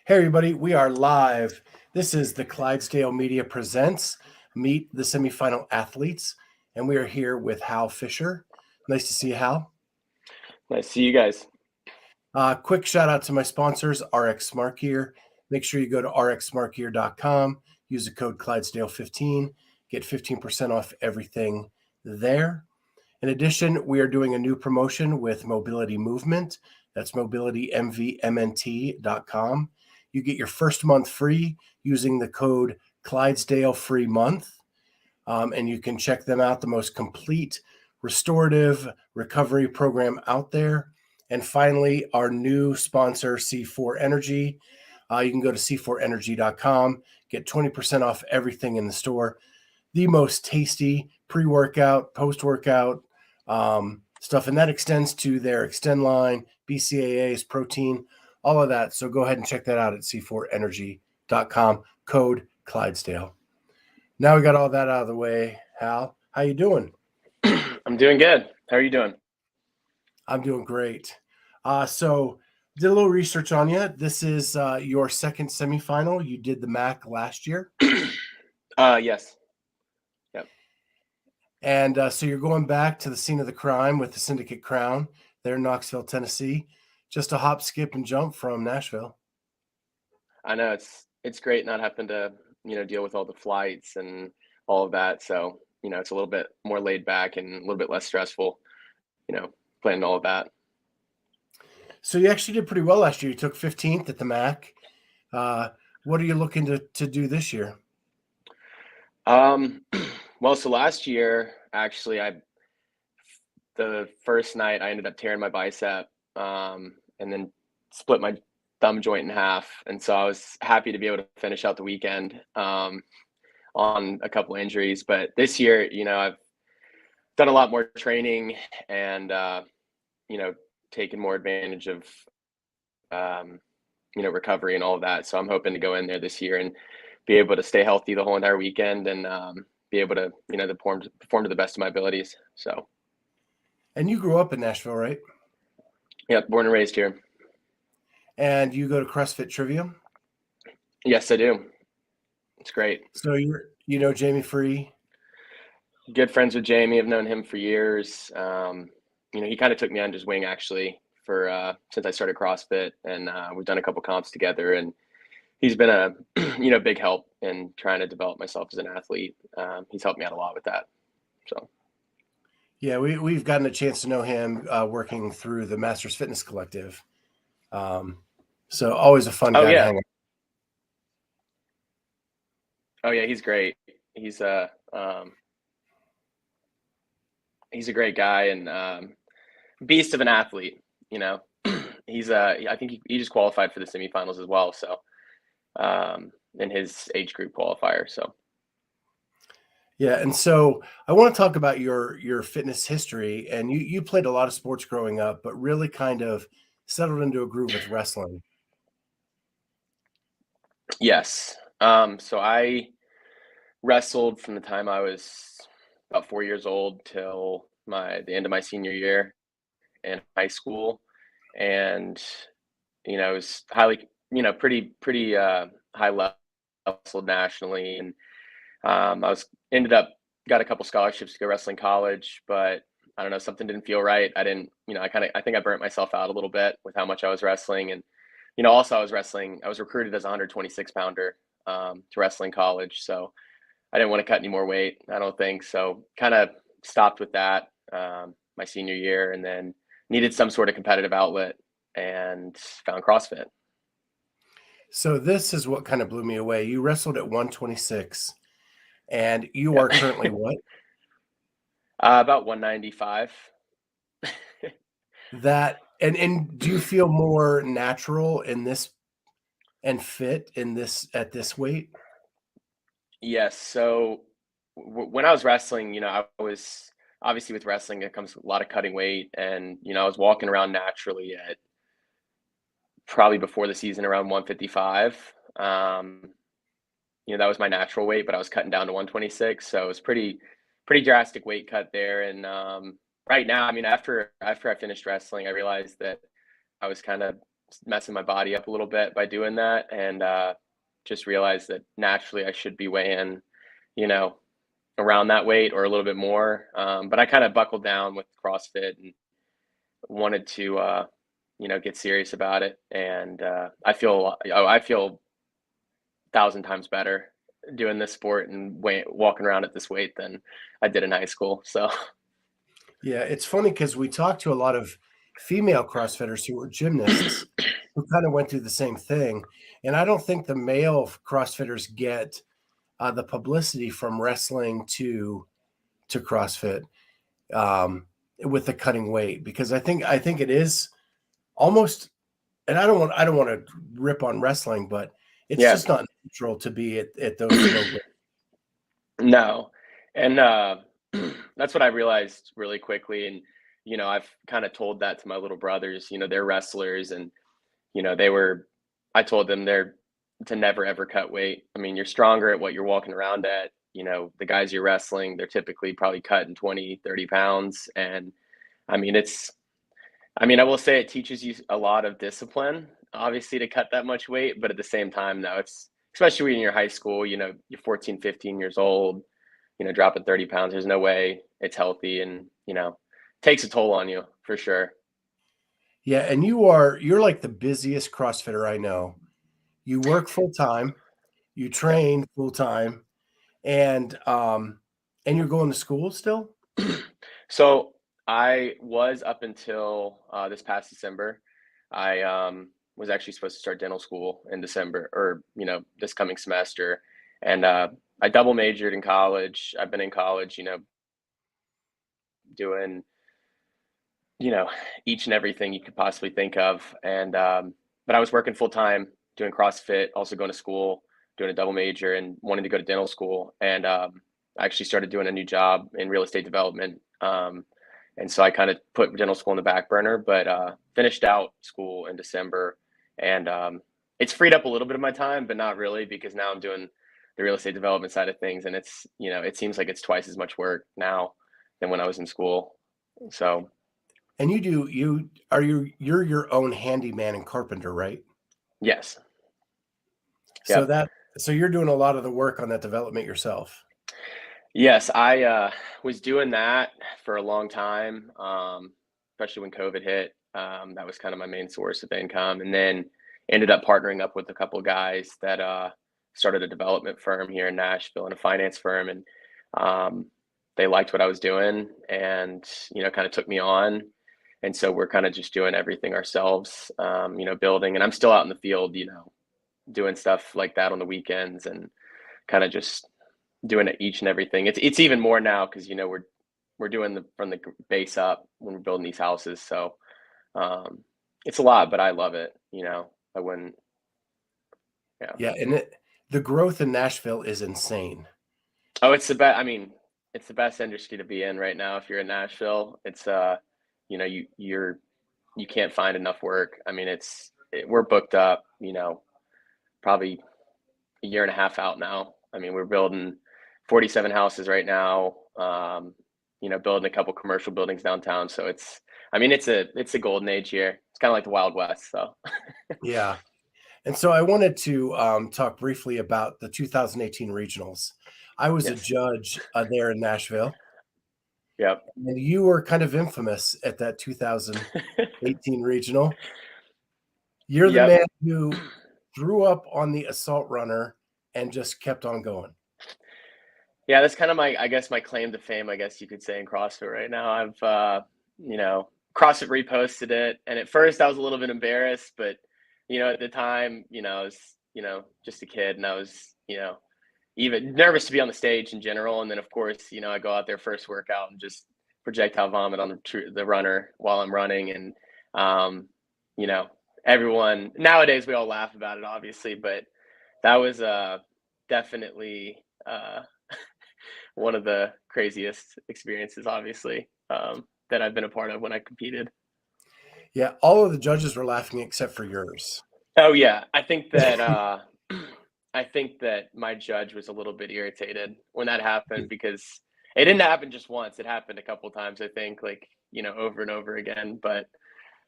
Hey everybody, we are live. This is the Clydesdale Media Presents Meet the Semifinal Athletes, and we are here with Hal Fisher. Nice to see you, Hal. Nice to see you guys. Quick shout out to my sponsors, RX Smart Gear. Make sure you go to rxsmartgear.com, use the code Clydesdale15, get 15% off everything there. In addition, we are doing a new promotion with Mobility Movement. That's mobilitymvmnt.com. You get your first month free using the code Clydesdale Free Month. And you can check them out, the most complete restorative recovery program out there. And finally, our new sponsor, C4 Energy. You can go to c4energy.com, get 20% off everything in the store. The most tasty pre-workout, post-workout stuff. And that extends to their Extend line, BCAAs, protein, all of that. So go ahead and check that out at c4energy.com, code Clydesdale. Now we got all that out of the way. Hal, how you doing? I'm doing good. How are you doing? I'm doing great. So did a little research on you. This is your second semifinal. You did the MACC last year. Yes. Yep. And so you're going back to the scene of the crime with the Syndicate Crown there in Knoxville, Tennessee. Just a hop, skip, and jump from Nashville. I know it's great not having to, deal with all the flights and all of that. So, it's a little bit more laid back and a little bit less stressful, planning all of that. So you actually did pretty well last year. You took 15th at the MACC. What are you looking to do this year? Well, so last year, actually, the first night I ended up tearing my bicep, and then split my thumb joint in half. And so I was happy to be able to finish out the weekend, on a couple injuries. But this year, I've done a lot more training and, taken more advantage of, recovery and all of that. So I'm hoping to go in there this year and be able to stay healthy the whole entire weekend and, be able to, perform to the best of my abilities. So. And you grew up in Nashville, right? Yeah, born and raised here. And you go to CrossFit Trivium? Yes, I do. It's great. So you know Jamie Free? Good friends with Jamie. I've known him for years. He kind of took me under his wing actually for since I started CrossFit, and we've done a couple comps together. And he's been a big help in trying to develop myself as an athlete. He's helped me out a lot with that. So. Yeah, we've gotten a chance to know him working through the Masters Fitness Collective. So always a fun guy to hang out. Oh yeah, he's great. He's a great guy and beast of an athlete. He's I think he just qualified for the semifinals as well. So in his age group qualifier. So. Yeah, and so I want to talk about your fitness history. And you played a lot of sports growing up, but really kind of settled into a groove with wrestling. Yes. So I wrestled from the time I was about 4 years old till the end of my senior year in high school, and it was highly, pretty high level nationally, and I got a couple scholarships to go wrestling college, but I don't know, something didn't feel right. I didn't, I think I burnt myself out a little bit with how much I was wrestling. And, also I was recruited as a 126 pounder to wrestling college. So I didn't want to cut any more weight, I don't think. So kind of stopped with that my senior year, and then needed some sort of competitive outlet and found CrossFit. So this is what kind of blew me away. You wrestled at 126. And you are currently what? About 195. And do you feel more natural in this and fit in this at this weight? Yes. So when I was wrestling, I was obviously, with wrestling, it comes a lot of cutting weight, and I was walking around naturally at probably before the season around 155. That was my natural weight, but I was cutting down to 126. So it was pretty drastic weight cut there. And right now, after I finished wrestling, I realized that I was kind of messing my body up a little bit by doing that, and just realized that naturally I should be weighing, you know, around that weight or a little bit more. But I kind of buckled down with CrossFit and wanted to, get serious about it. And I feel 1,000 times better doing this sport and walking around at this weight than I did in high school. So Yeah, it's funny because we talked to a lot of female CrossFitters who were gymnasts who kind of went through the same thing. And I don't think the male CrossFitters get the publicity from wrestling to CrossFit with the cutting weight, because I think it is almost, and I don't want to rip on wrestling, but it's yeah, just not natural to be at those low weights. no. And that's what I realized really quickly. And, I've kind of told that to my little brothers, they're wrestlers, and, I told them they're to never ever cut weight. I mean, you're stronger at what you're walking around at. The guys you're wrestling, they're typically probably cutting 20, 30 pounds. And I mean, I will say it teaches you a lot of discipline, obviously, to cut that much weight. But at the same time, no, it's, especially when you're high school, you're 14, 15 years old, dropping 30 pounds. There's no way it's healthy, and, takes a toll on you for sure. Yeah, and you're like the busiest CrossFitter I know. You work full time, you train full time, and you're going to school still? So I was up until this past December. I was actually supposed to start dental school in December, or this coming semester, and I double majored in college. I've been in college, doing each and everything you could possibly think of, and but I was working full time, doing CrossFit, also going to school, doing a double major, and wanting to go to dental school, and I actually started doing a new job in real estate development. And so I kind of put dental school in the back burner, but finished out school in December, and it's freed up a little bit of my time, but not really, because now I'm doing the real estate development side of things, and it's it seems like it's twice as much work now than when I was in school. So And you're your own handyman and carpenter, right? yes, So yep. that so you're doing a lot of the work on that development yourself. Yes, I was doing that for a long time, especially when COVID hit. That was kind of my main source of income, and then ended up partnering up with a couple of guys that started a development firm here in Nashville and a finance firm, and they liked what I was doing, and kind of took me on. And so we're kind of just doing everything ourselves, building. And I'm still out in the field, doing stuff like that on the weekends, and kind of just doing it each and everything. It's even more now because we're doing from the base up when we're building these houses. So it's a lot, but I love it. I wouldn't. Yeah. Yeah, and the growth in Nashville is insane. Oh, it's the best. I mean, it's the best industry to be in right now. If you're in Nashville, it's you can't find enough work. I mean, we're booked up. Probably a year and a half out now. I mean, we're building 47 houses right now. Building a couple commercial buildings downtown. So it's a golden age here. It's kind of like the Wild West. So Yeah. And so I wanted to talk briefly about the 2018 regionals. I was a yes, judge there in Nashville, yep, and you were kind of infamous at that 2018 regional. You're the yep. man who threw up on the assault runner and just kept on going. Yeah, that's kind of I guess my claim to fame, I guess you could say, in CrossFit right now. I've, CrossFit reposted it. And at first I was a little bit embarrassed, but, at the time, I was, just a kid, and I was, even nervous to be on the stage in general. And then, of course, I go out there first workout and just projectile vomit on the runner while I'm running. And, you know, everyone nowadays, we all laugh about it, obviously, but that was definitely one of the craziest experiences, obviously, that I've been a part of when I competed. Yeah, all of the judges were laughing except for yours. Oh yeah, I think that I think that my judge was a little bit irritated when that happened, because it didn't happen just once. It happened a couple times, I think, like, over and over again. But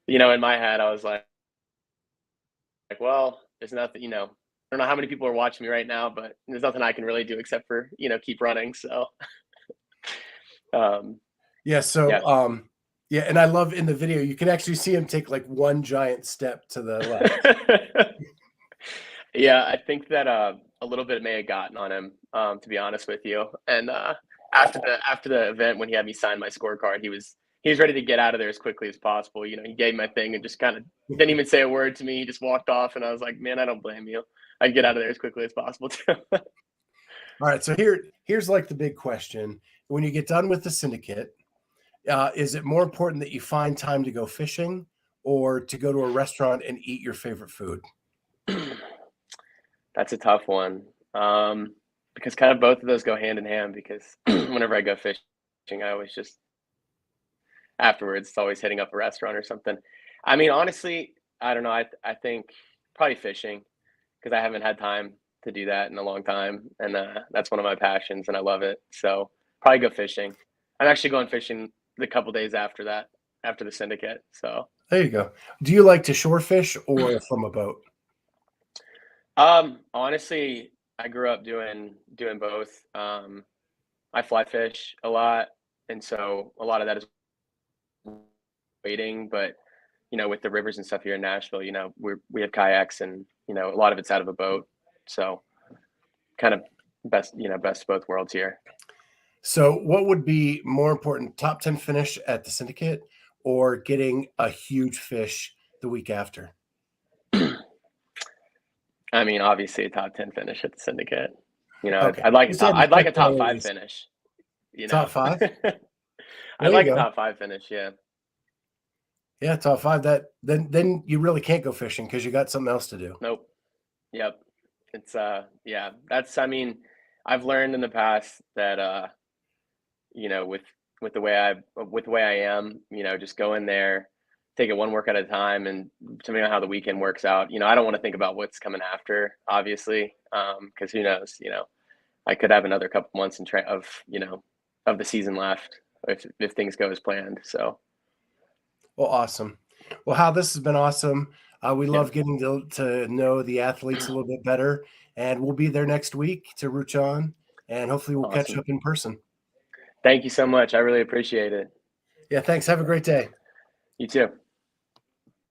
in my head, I was like, well, there's nothing, I don't know how many people are watching me right now, but there's nothing I can really do except for, keep running. So, um, Yeah. So, yeah. yeah. And I love in the video, you can actually see him take like one giant step to the left. Yeah, I think that a little bit may have gotten on him, to be honest with you. And after the event, when he had me sign my scorecard, he was ready to get out of there as quickly as possible. He gave my thing and just kind of didn't even say a word to me. He just walked off, and I was like, man, I don't blame you. I get out of there as quickly as possible too. All right. So here's like the big question. When you get done with the syndicate, is it more important that you find time to go fishing or to go to a restaurant and eat your favorite food? That's a tough one. Because kind of both of those go hand in hand because whenever I go fishing, I always just afterwards it's always hitting up a restaurant or something. I mean, honestly, I don't know. I think probably fishing because I haven't had time to do that in a long time, and that's one of my passions, and I love it. So probably go fishing. I'm actually going fishing the couple days after that, after the syndicate. So There you go. Do you like to shore fish or from a boat? honestly, I grew up doing both. I fly fish a lot, and so a lot of that is waiting. But with the rivers and stuff here in Nashville, we have kayaks, and a lot of it's out of a boat. So kind of best of both worlds here. So, what would be more important, top 10 finish at the syndicate or getting a huge fish the week after? I mean, obviously a top 10 finish at the syndicate. Okay. I'd like a Just had top to I'd like check a top five priorities. finish. Top five? I'd There you like a go. top five finish, yeah. Yeah, top five. That then you really can't go fishing because you got something else to do. Nope. Yep. It's yeah, I mean, I've learned in the past that with the way I am, just go in there, take it one work at a time, and depending on how the weekend works out, I don't want to think about what's coming after, obviously, because who knows, I could have another couple months of the season left if things go as planned. So Well, awesome. Well, Hal, this has been awesome. We yeah, love getting to know the athletes a little bit better, and we'll be there next week to root you on, and hopefully we'll catch awesome. up in person. Thank you so much. I really appreciate it. Yeah, thanks. Have a great day. You too.